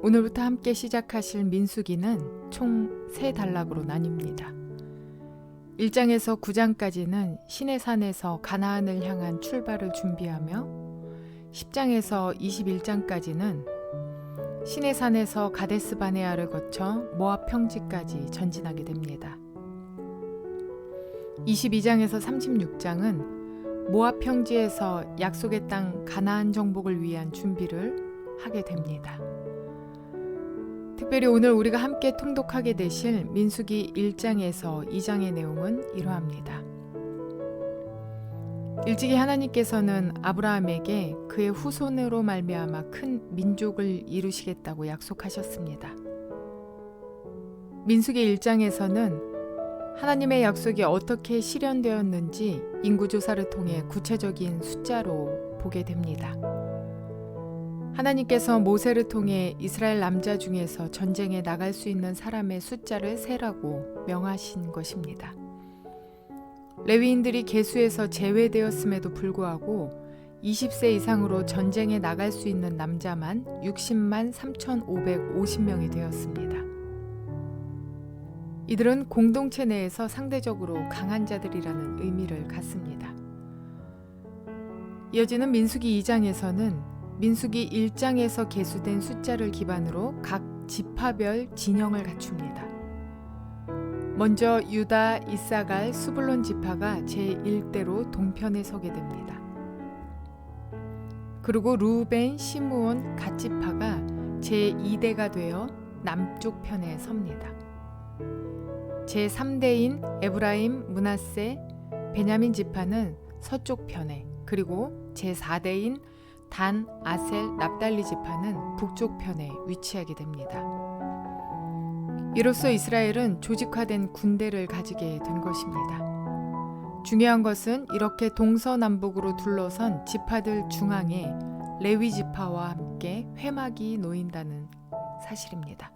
오늘부터 함께 시작하실 민수기는 총 3단락으로 나뉩니다. 1장에서 9장까지는 시내산에서 가나안을 향한 출발을 준비하며 10장에서 21장까지는 시내산에서 가데스 바네아를 거쳐 모압 평지까지 전진하게 됩니다. 22장에서 36장은 모압 평지에서 약속의 땅 가나안 정복을 위한 준비를 하게 됩니다. 특별히 오늘 우리가 함께 통독하게 되실 민수기 1장에서 2장의 내용은 이러합니다. 일찍이 하나님께서는 아브라함에게 그의 후손으로 말미암아 큰 민족을 이루시겠다고 약속하셨습니다. 민수기 1장에서는 하나님의 약속이 어떻게 실현되었는지 인구조사를 통해 구체적인 숫자로 보게 됩니다. 하나님께서 모세를 통해 이스라엘 남자 중에서 전쟁에 나갈 수 있는 사람의 숫자를 세라고 명하신 것입니다. 레위인들이 계수에서 제외되었음에도 불구하고 20세 이상으로 전쟁에 나갈 수 있는 남자만 60만 3,550명이 되었습니다. 이들은 공동체 내에서 상대적으로 강한 자들이라는 의미를 갖습니다. 이어지는 민수기 2장에서는 민수기 1장에서 계수된 숫자를 기반으로 각 지파별 진영을 갖춥니다. 먼저 유다, 이사갈, 스불론 지파가 제1대로 동편에 서게 됩니다. 그리고 루벤, 시므온, 갓 지파가 제2대가 되어 남쪽 편에 섭니다. 제3대인 에브라임, 므낫세, 베냐민 지파는 서쪽 편에, 그리고 제4대인 단, 아셀, 납달리 지파는 북쪽 편에 위치하게 됩니다. 이로써 이스라엘은 조직화된 군대를 가지게 된 것입니다. 중요한 것은 이렇게 동서남북으로 둘러선 지파들 중앙에 레위 지파와 함께 회막이 놓인다는 사실입니다.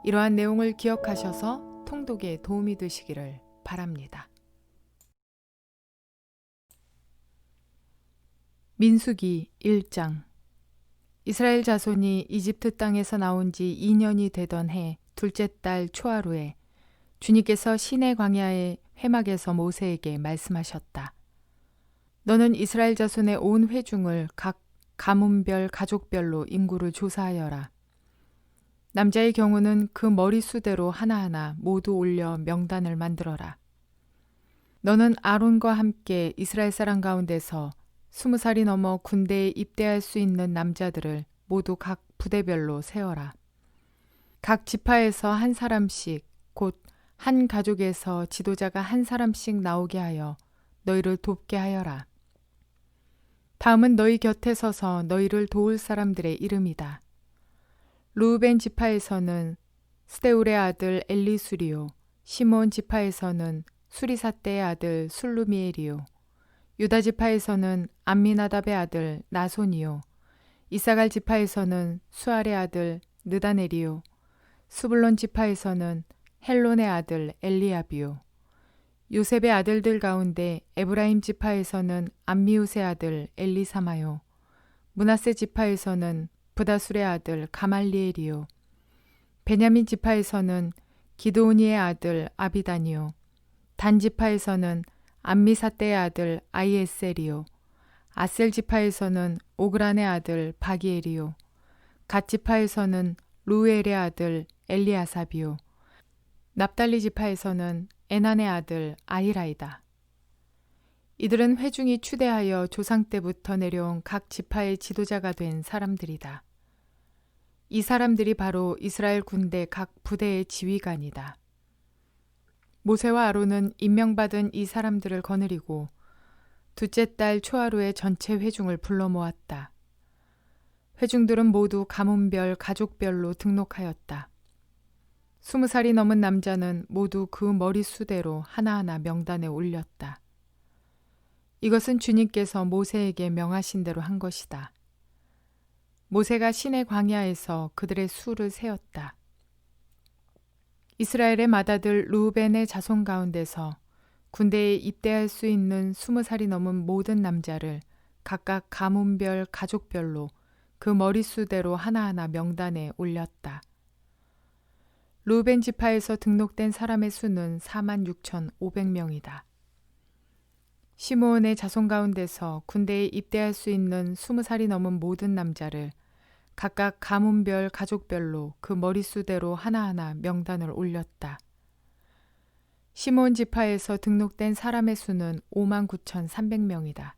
이러한 내용을 기억하셔서 통독에 도움이 되시기를 바랍니다. 민수기 1장. 이스라엘 자손이 이집트 땅에서 나온 지 2년이 되던 해 둘째 달 초하루에 주님께서 시내 광야의 회막에서 모세에게 말씀하셨다. 너는 이스라엘 자손의 온 회중을 각 가문별 가족별로 인구를 조사하여라. 남자의 경우는 그 머릿수대로 하나하나 모두 올려 명단을 만들어라. 너는 아론과 함께 이스라엘 사람 가운데서 20살이 넘어 군대에 입대할 수 있는 남자들을 모두 각 부대별로 세워라. 각 지파에서 한 사람씩, 곧 한 가족에서 지도자가 한 사람씩 나오게 하여 너희를 돕게 하여라. 다음은 너희 곁에 서서 너희를 도울 사람들의 이름이다. 루벤 지파에서는 스데울의 아들 엘리수리요, 시몬 지파에서는 수리사떼의 아들 술루미엘이요, 유다 지파에서는 암미나답의 아들 나손이요, 이사갈 지파에서는 수알의 아들 느다넬이요, 스불론 지파에서는 헬론의 아들 엘리압이요, 요셉의 아들들 가운데 에브라임 지파에서는 암미우스의 아들 엘리사마요, 므낫세 지파에서는 브다술의 아들 가말리엘이요, 베냐민 지파에서는 기드오니의 아들 아비단이요, 단 지파에서는 암미사떼의 아들 아이에셀이요, 아셀 지파에서는 오그란의 아들 바기엘이요, 갓 지파에서는 루엘의 아들 엘리아삽이요, 납달리 지파에서는 에난의 아들 아히라이다. 이들은 회중이 추대하여 조상 때부터 내려온 각 지파의 지도자가 된 사람들이다. 이 사람들이 바로 이스라엘 군대 각 부대의 지휘관이다. 모세와 아론은 임명받은 이 사람들을 거느리고 둘째 달 초하루에 전체 회중을 불러 모았다. 회중들은 모두 가문별 가족별로 등록하였다. 20살이 넘은 남자는 모두 그 머릿수대로 하나하나 명단에 올렸다. 이것은 주님께서 모세에게 명하신 대로 한 것이다. 모세가 시내 광야에서 그들의 수를 세었다. 이스라엘의 맏아들 루벤의 자손 가운데서 군대에 입대할 수 있는 20살이 넘은 모든 남자를 각각 가문별 가족별로 그 머릿수대로 하나하나 명단에 올렸다. 루벤 지파에서 등록된 사람의 수는 46,500명이다. 시므온의 자손 가운데서 군대에 입대할 수 있는 20살이 넘은 모든 남자를 각각 가문별 가족별로 그 머릿수대로 하나하나 명단을 올렸다. 시므온 지파에서 등록된 사람의 수는 59,300명이다.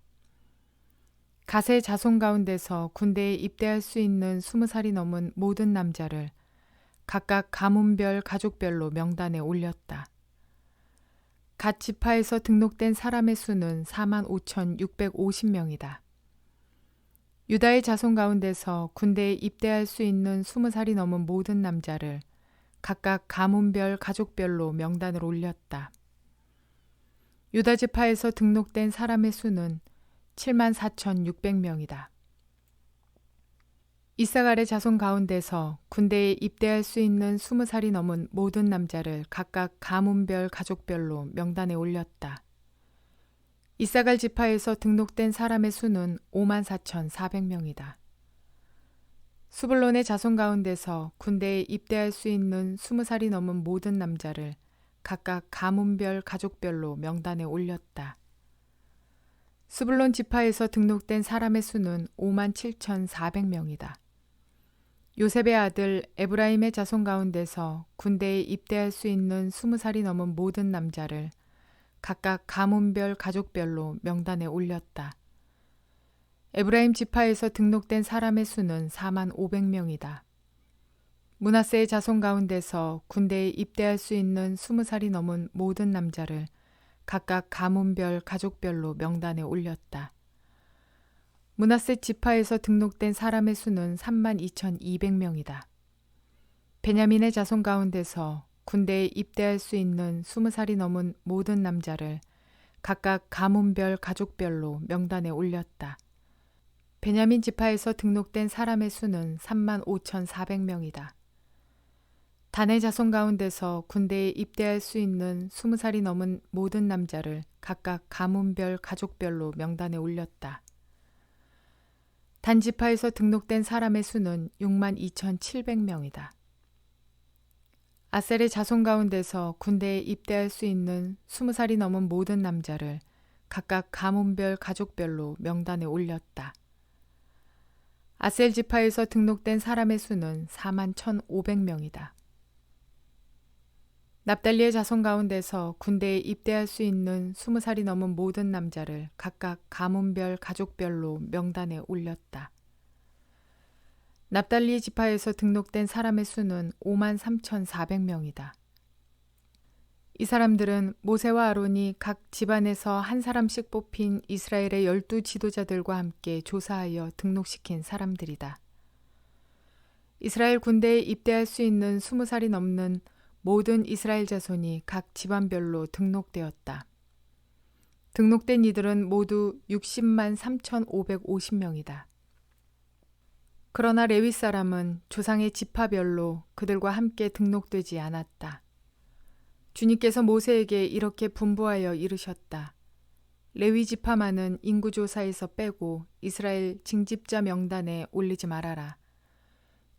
갓의 자손 가운데서 군대에 입대할 수 있는 20살이 넘은 모든 남자를 각각 가문별 가족별로 명단에 올렸다. 갓 지파에서 등록된 사람의 수는 45,650명이다. 유다의 자손 가운데서 군대에 입대할 수 있는 20살이 넘은 모든 남자를 각각 가문별 가족별로 명단을 올렸다. 유다 지파에서 등록된 사람의 수는 74,600명이다. 이사갈의 자손 가운데서 군대에 입대할 수 있는 20살이 넘은 모든 남자를 각각 가문별 가족별로 명단에 올렸다. 이사갈 지파에서 등록된 사람의 수는 54,400명이다. 수불론의 자손 가운데서 군대에 입대할 수 있는 20살이 넘은 모든 남자를 각각 가문별 가족별로 명단에 올렸다. 스불론 지파에서 등록된 사람의 수는 57,400명이다. 요셉의 아들 에브라임의 자손 가운데서 군대에 입대할 수 있는 20살이 넘은 모든 남자를 각각 가문별 가족별로 명단에 올렸다. 에브라임 지파에서 등록된 사람의 수는 45,000명이다. 므낫세의 자손 가운데서 군대에 입대할 수 있는 20살이 넘은 모든 남자를 각각 가문별 가족별로 명단에 올렸다. 므낫세 지파에서 등록된 사람의 수는 32,200명이다. 베냐민의 자손 가운데서 군대에 입대할 수 있는 20살이 넘은 모든 남자를 각각 가문별 가족별로 명단에 올렸다. 베냐민 지파에서 등록된 사람의 수는 35,400명이다. 단의 자손 가운데서 군대에 입대할 수 있는 20살이 넘은 모든 남자를 각각 가문별 가족별로 명단에 올렸다. 단 지파에서 등록된 사람의 수는 62,700명이다. 아셀의 자손 가운데서 군대에 입대할 수 있는 20살이 넘은 모든 남자를 각각 가문별 가족별로 명단에 올렸다. 아셀 지파에서 등록된 사람의 수는 41,500명이다. 납달리의 자손 가운데서 군대에 입대할 수 있는 20살이 넘은 모든 남자를 각각 가문별 가족별로 명단에 올렸다. 납달리 지파에서 등록된 사람의 수는 53,400명이다. 이 사람들은 모세와 아론이 각 집안에서 한 사람씩 뽑힌 이스라엘의 12 지도자들과 함께 조사하여 등록시킨 사람들이다. 이스라엘 군대에 입대할 수 있는 20살이 넘는 모든 이스라엘 자손이 각 집안별로 등록되었다. 등록된 이들은 모두 60만 3,550명이다. 그러나 레위 사람은 조상의 지파별로 그들과 함께 등록되지 않았다. 주님께서 모세에게 이렇게 분부하여 이르셨다. 레위 지파만은 인구조사에서 빼고 이스라엘 징집자 명단에 올리지 말아라.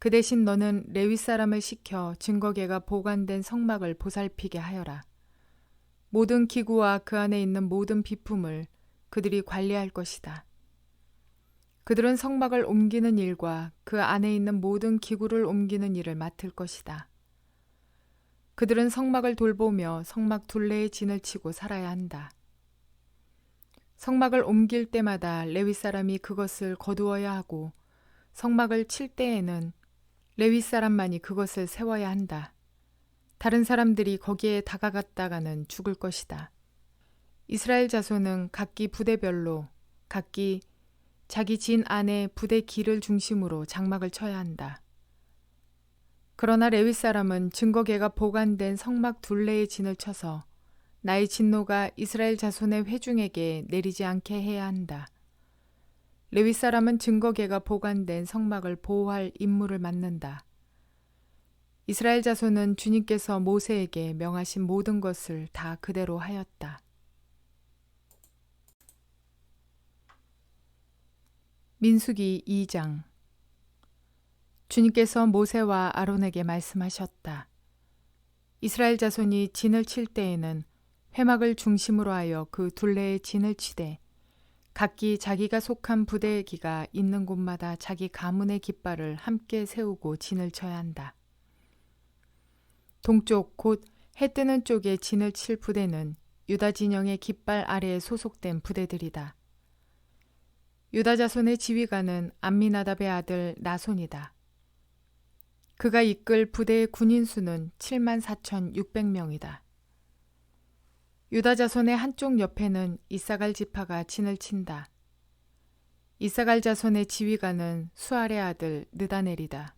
그 대신 너는 레위 사람을 시켜 증거궤가 보관된 성막을 보살피게 하여라. 모든 기구와 그 안에 있는 모든 비품을 그들이 관리할 것이다. 그들은 성막을 옮기는 일과 그 안에 있는 모든 기구를 옮기는 일을 맡을 것이다. 그들은 성막을 돌보며 성막 둘레에 진을 치고 살아야 한다. 성막을 옮길 때마다 레위 사람이 그것을 거두어야 하고 성막을 칠 때에는 레위 사람만이 그것을 세워야 한다. 다른 사람들이 거기에 다가갔다가는 죽을 것이다. 이스라엘 자손은 각기 부대별로 각기 자기 진 안에 부대 길을 중심으로 장막을 쳐야 한다. 그러나 레위 사람은 증거궤가 보관된 성막 둘레에 진을 쳐서 나의 진노가 이스라엘 자손의 회중에게 내리지 않게 해야 한다. 레위 사람은 증거궤가 보관된 성막을 보호할 임무를 맡는다. 이스라엘 자손은 주님께서 모세에게 명하신 모든 것을 다 그대로 하였다. 민수기 2장. 주님께서 모세와 아론에게 말씀하셨다. 이스라엘 자손이 진을 칠 때에는 회막을 중심으로 하여 그 둘레에 진을 치되 각기 자기가 속한 부대의 기가 있는 곳마다 자기 가문의 깃발을 함께 세우고 진을 쳐야 한다. 동쪽 곧 해 뜨는 쪽에 진을 칠 부대는 유다 진영의 깃발 아래에 소속된 부대들이다. 유다 자손의 지휘관은 암미나답의 아들 나손이다. 그가 이끌 부대의 군인 수는 74,600명이다. 유다 자손의 한쪽 옆에는 이사갈 지파가 진을 친다. 이사갈 자손의 지휘관은 수알의 아들 느다넬이다.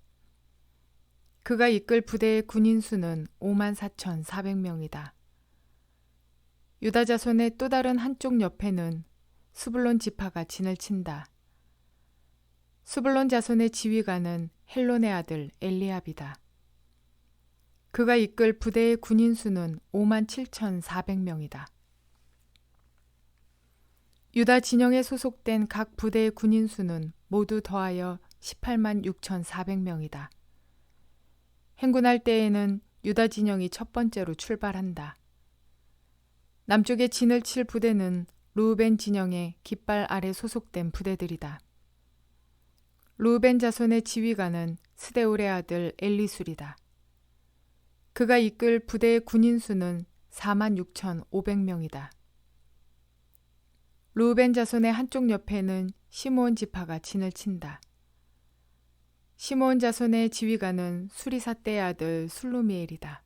그가 이끌 부대의 군인 수는 54,400명이다. 유다 자손의 또 다른 한쪽 옆에는 스불론 지파가 진을 친다. 스불론 자손의 지휘관은 헬론의 아들 엘리압이다. 그가 이끌 부대의 군인 수는 57,400명이다. 유다 진영에 소속된 각 부대의 군인 수는 모두 더하여 186,400명이다. 행군할 때에는 유다 진영이 첫 번째로 출발한다. 남쪽에 진을 칠 부대는 르우벤 진영의 깃발 아래 소속된 부대들이다. 르우벤 자손의 지휘관은 스데울의 아들 엘리술이다. 그가 이끌 부대의 군인 수는 46,500명이다. 르우벤 자손의 한쪽 옆에는 시므온 지파가 진을 친다. 시므온 자손의 지휘관은 수리사떼의 아들 술루미엘이다.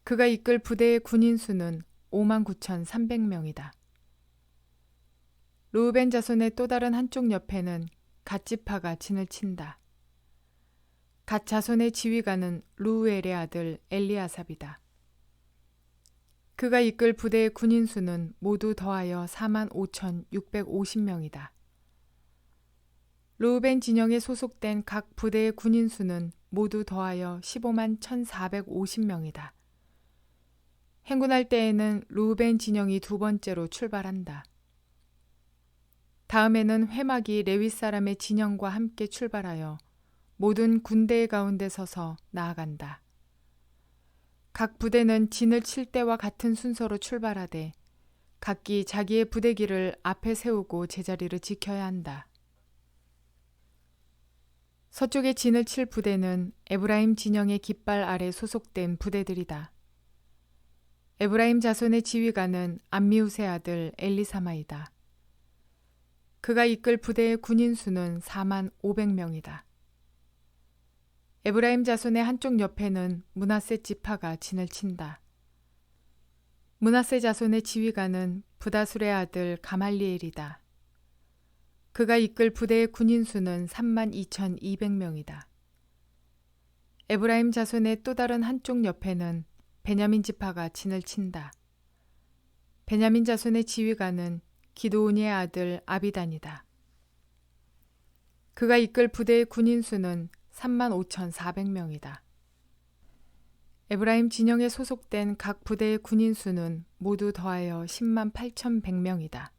그가 이끌 부대의 군인 수는 59,300명이다. 르우벤 자손의 또 다른 한쪽 옆에는 갓 지파가 진을 친다. 갓 자손의 지휘관은 루우엘의 아들 엘리아삽이다. 그가 이끌 부대의 군인 수는 모두 더하여 45,650명이다. 르우벤 진영에 소속된 각 부대의 군인 수는 모두 더하여 151,450명이다. 행군할 때에는 르우벤 진영이 두 번째로 출발한다. 다음에는 회막이 레위 사람의 진영과 함께 출발하여 모든 군대의 가운데 서서 나아간다. 각 부대는 진을 칠 때와 같은 순서로 출발하되 각기 자기의 부대기를 앞에 세우고 제자리를 지켜야 한다. 서쪽에 진을 칠 부대는 에브라임 진영의 깃발 아래 소속된 부대들이다. 에브라임 자손의 지휘관은 암미우스의 아들 엘리사마이다. 그가 이끌 부대의 군인 수는 45,000명이다. 에브라임 자손의 한쪽 옆에는 므낫세 지파가 진을 친다. 므낫세 자손의 지휘관은 부다술의 아들 가말리엘이다. 그가 이끌 부대의 군인 수는 32,200명이다. 에브라임 자손의 또 다른 한쪽 옆에는 베냐민 지파가 진을 친다. 베냐민 자손의 지휘관은 기드온이의 아들 아비단이다. 그가 이끌 부대의 군인 수는 35,400명이다. 에브라임 진영에 소속된 각 부대의 군인 수는 모두 더하여 108,100명이다.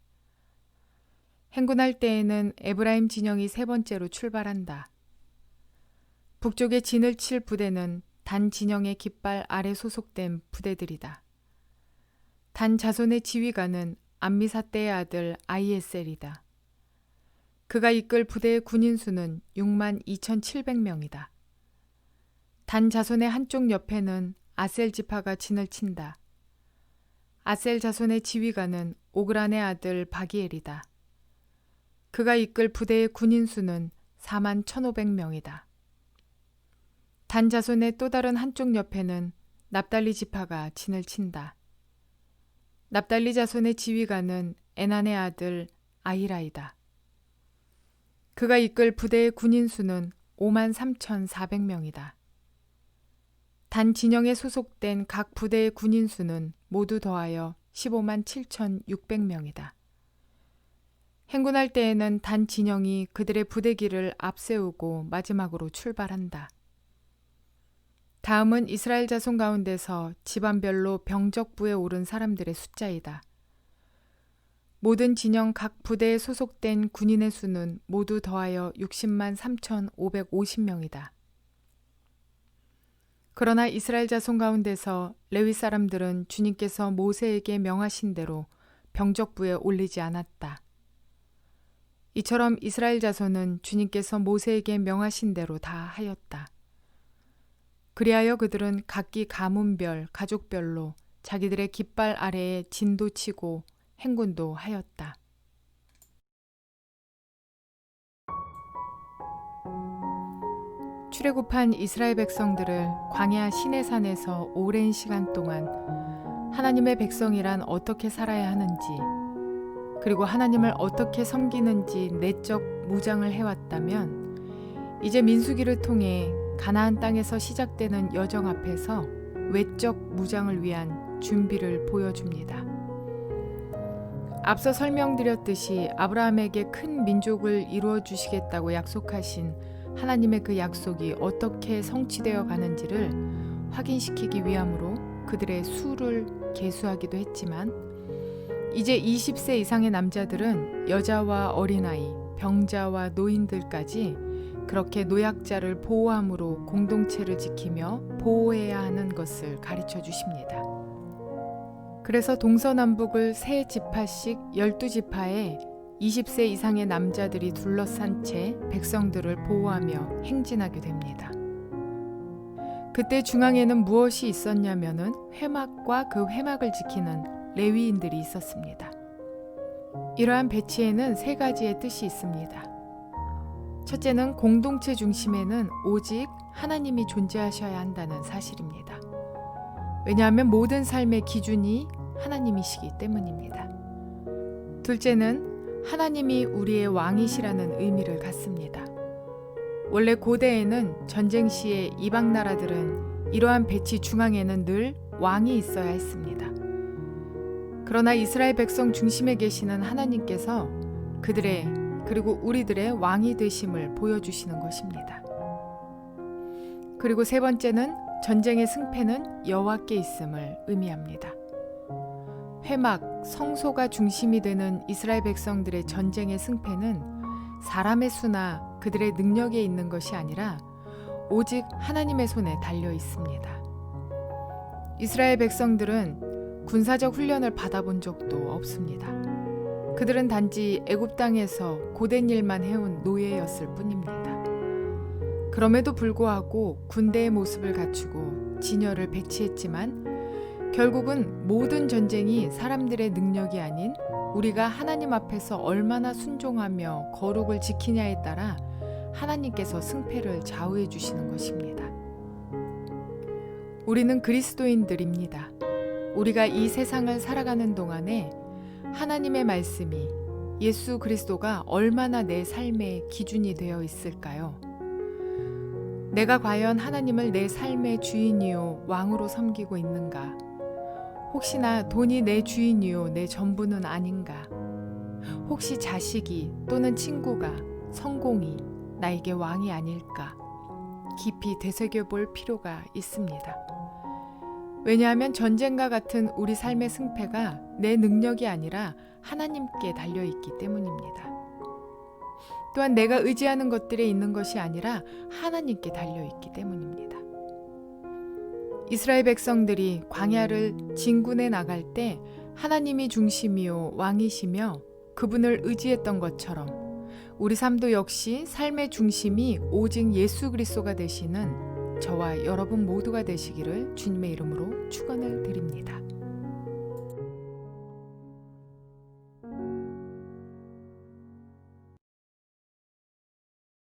행군할 때에는 에브라임 진영이 세 번째로 출발한다. 북쪽에 진을 칠 부대는 단 진영의 깃발 아래 소속된 부대들이다. 단 자손의 지휘관은 암미사떼의 아들 아이에셀이다. 그가 이끌 부대의 군인 수는 62,700명이다. 단 자손의 한쪽 옆에는 아셀 지파가 진을 친다. 아셀 자손의 지휘관은 오그란의 아들 바기엘이다. 그가 이끌 부대의 군인 수는 41,500명이다. 단 자손의 또 다른 한쪽 옆에는 납달리 지파가 진을 친다. 납달리 자손의 지휘관은 에난의 아들 아히라이다. 그가 이끌 부대의 군인 수는 53,400명이다. 단 진영에 소속된 각 부대의 군인 수는 모두 더하여 157,600명이다. 행군할 때에는 단 진영이 그들의 부대기를 앞세우고 마지막으로 출발한다. 다음은 이스라엘 자손 가운데서 집안별로 병적부에 오른 사람들의 숫자이다. 모든 진영 각 부대에 소속된 군인의 수는 모두 더하여 60만 3,550명이다. 그러나 이스라엘 자손 가운데서 레위 사람들은 주님께서 모세에게 명하신 대로 병적부에 올리지 않았다. 이처럼 이스라엘 자손은 주님께서 모세에게 명하신 대로 다 하였다. 그리하여 그들은 각기 가문별, 가족별로 자기들의 깃발 아래에 진도 치고 행군도 하였다. 출애굽한 이스라엘 백성들을 광야 시내산에서 오랜 시간 동안 하나님의 백성이란 어떻게 살아야 하는지, 그리고 하나님을 어떻게 섬기는지 내적 무장을 해왔다면, 이제 민수기를 통해 가나안 땅에서 시작되는 여정 앞에서 외적 무장을 위한 준비를 보여줍니다. 앞서 설명드렸듯이 아브라함에게 큰 민족을 이루어 주시겠다고 약속하신 하나님의 그 약속이 어떻게 성취되어 가는지를 확인시키기 위함으로 그들의 수를 계수하기도 했지만, 이제 20세 이상의 남자들은 여자와 어린아이, 병자와 노인들까지 그렇게 노약자를 보호함으로 공동체를 지키며 보호해야 하는 것을 가르쳐 주십니다. 그래서 동서남북을 3지파씩 12지파에 20세 이상의 남자들이 둘러싼 채 백성들을 보호하며 행진하게 됩니다. 그때 중앙에는 무엇이 있었냐면은 회막과 그 회막을 지키는 레위인들이 있었습니다. 이러한 배치에는 3가지의 뜻이 있습니다. 첫째는 공동체 중심에는 오직 하나님이 존재하셔야 한다는 사실입니다. 왜냐하면 모든 삶의 기준이 하나님이시기 때문입니다. 둘째는 하나님이 우리의 왕이시라는 의미를 갖습니다. 원래 고대에는 전쟁 시에 이방 나라들은 이러한 배치 중앙에는 늘 왕이 있어야 했습니다. 그러나 이스라엘 백성 중심에 계시는 하나님께서 그들의 그리고 우리들의 왕이 되심을 보여주시는 것입니다. 그리고 3번째는 전쟁의 승패는 여호와께 있음을 의미합니다. 회막, 성소가 중심이 되는 이스라엘 백성들의 전쟁의 승패는 사람의 수나 그들의 능력에 있는 것이 아니라 오직 하나님의 손에 달려 있습니다. 이스라엘 백성들은 군사적 훈련을 받아본 적도 없습니다. 그들은 단지 애굽 땅에서 고된 일만 해온 노예였을 뿐입니다. 그럼에도 불구하고 군대의 모습을 갖추고 진열을 배치했지만 결국은 모든 전쟁이 사람들의 능력이 아닌 우리가 하나님 앞에서 얼마나 순종하며 거룩을 지키냐에 따라 하나님께서 승패를 좌우해 주시는 것입니다. 우리는 그리스도인들입니다. 우리가 이 세상을 살아가는 동안에 하나님의 말씀이 예수 그리스도가 얼마나 내 삶의 기준이 되어 있을까요? 내가 과연 하나님을 내 삶의 주인이요 왕으로 섬기고 있는가? 혹시나 돈이 내 주인이요 내 전부는 아닌가? 혹시 자식이 또는 친구가, 성공이 나에게 왕이 아닐까? 깊이 되새겨볼 필요가 있습니다. 왜냐하면 전쟁과 같은 우리 삶의 승패가 내 능력이 아니라 하나님께 달려있기 때문입니다. 또한 내가 의지하는 것들에 있는 것이 아니라 하나님께 달려있기 때문입니다. 이스라엘 백성들이 광야를 진군해 나갈 때 하나님이 중심이요 왕이시며 그분을 의지했던 것처럼 우리 삶도 역시 삶의 중심이 오직 예수 그리스도가 되시는 저와 여러분 모두가 되시기를 주님의 이름으로 축원을 드립니다.